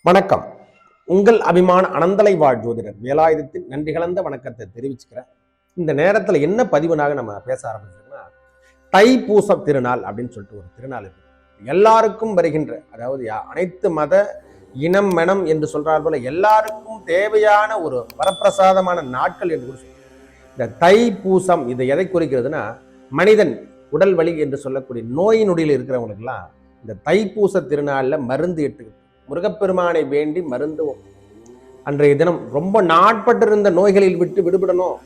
வணக்கம். உங்கள் அபிமான அனந்தலை வாழ் ஜோதிடர் வேலாயுதத்தின் நன்றி கலந்த வணக்கத்தை தெரிவிச்சுக்கிறேன். இந்த நேரத்துல என்ன பதிவுனாக நம்ம பேச ஆரம்பிச்சோம்னா, தைப்பூச திருநாள் அப்படின்னு சொல்லிட்டு ஒரு திருநாள் இருக்கு. எல்லாருக்கும் வருகின்ற, அதாவது அனைத்து மத இனம் மனம் என்று சொல்றார் போல எல்லாருக்கும் தேவையான ஒரு வரப்பிரசாதமான நாட்கள் என்று சொல்லுவோம். இந்த தைப்பூசம் இது எதை குறிக்கிறதுனா, மனிதன் உடல் வலி என்று சொல்லக்கூடிய நோய் நொடியில் இருக்கிறவங்களுக்கெல்லாம் இந்த தைப்பூச திருநாள்ல மருந்து எடுத்துக்கிட்டு முருகப்பெருமானை வேண்டி மருந்துவோம். அன்றைய தினம் ரொம்ப நாட்பட்டிருந்த நோய்களில் விட்டு விடுபடணும்.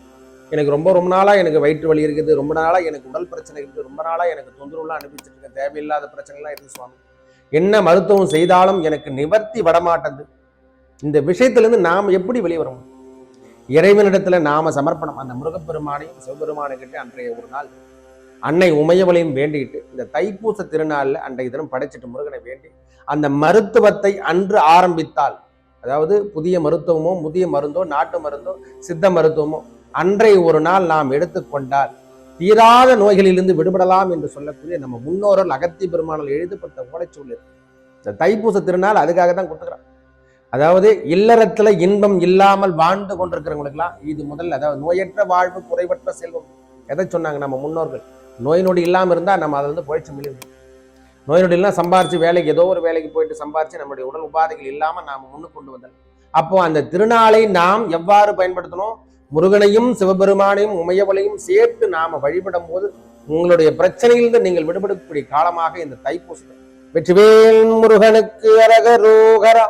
எனக்கு ரொம்ப நாளா எனக்கு வயிற்று வலி இருக்குது, ரொம்ப நாளா எனக்கு உடல் பிரச்சனை இருக்குது, ரொம்ப நாளா எனக்கு தொந்தரவுலாம் அனுப்பிச்சிட்டு இருக்கேன், தேவையில்லாத பிரச்சனைலாம் இருக்கு சுவாமி, என்ன மருத்துவம் செய்தாலும் எனக்கு நிவர்த்தி வரமாட்டது. இந்த விஷயத்திலிருந்து நாம் எப்படி வெளியே வர முடியும்? இறைவனிடத்துல நாம சமர்ப்பணம், அந்த முருகப்பெருமானையும் சிவபெருமானுக்கிட்ட அன்றைய ஒரு நாள் அன்னை உமையவளையும் வேண்டிட்டு இந்த தைப்பூச திருநாள்ல அன்றைய தினம் படைச்சிட்டு முருகனை வேண்டி அந்த மருத்துவத்தை அன்று ஆரம்பித்தால், அதாவது புதிய மருத்துவமோ முதிய மருந்தோ நாட்டு மருந்தோ சித்த மருத்துவமோ அன்றைய ஒரு நாள் நாம் எடுத்துக்கொண்டால் தீராத நோய்களிலிருந்து விடுபடலாம் என்று சொல்லக்கூடிய நம்ம முன்னோர்கள் அகத்திய பெருமானால் எழுதப்பட்ட ஓலைச்சூழல் இருக்கு. இந்த தைப்பூச திருநாள் அதுக்காக தான் கொடுத்துக்கிறான். அதாவது இல்லறத்துல இன்பம் இல்லாமல் வாழ்ந்து கொண்டிருக்கிறவங்களுக்கெல்லாம் இது முதல்ல, அதாவது நோயற்ற வாழ்வு குறைவற்ற செல்வம். எதை சொன்னாங்க நம்ம முன்னோர்கள்? நோய் நொடி இல்லாமல் இருந்தால் நம்ம அதை பொழைச்ச முடியும். நோய் நொடியெல்லாம் சம்பாரிச்சு வேலைக்கு ஏதோ ஒரு வேலைக்கு போயிட்டு சம்பாரிச்சு நம்முடைய உடல் உபாதைகள் இல்லாமல் நாம் முன்னு கொண்டு வந்தோம். அப்போ அந்த திருநாளை நாம் எவ்வாறு பயன்படுத்தணும்? முருகனையும் சிவபெருமானையும் உமையவளையும் சேர்த்து நாம வழிபடும் போது உங்களுடைய பிரச்சனையிலிருந்து நீங்கள் விடுபடக்கூடிய காலமாக இந்த தைப்பூசம். வெற்றிவேல் முருகனுக்கு அரகரோகரா.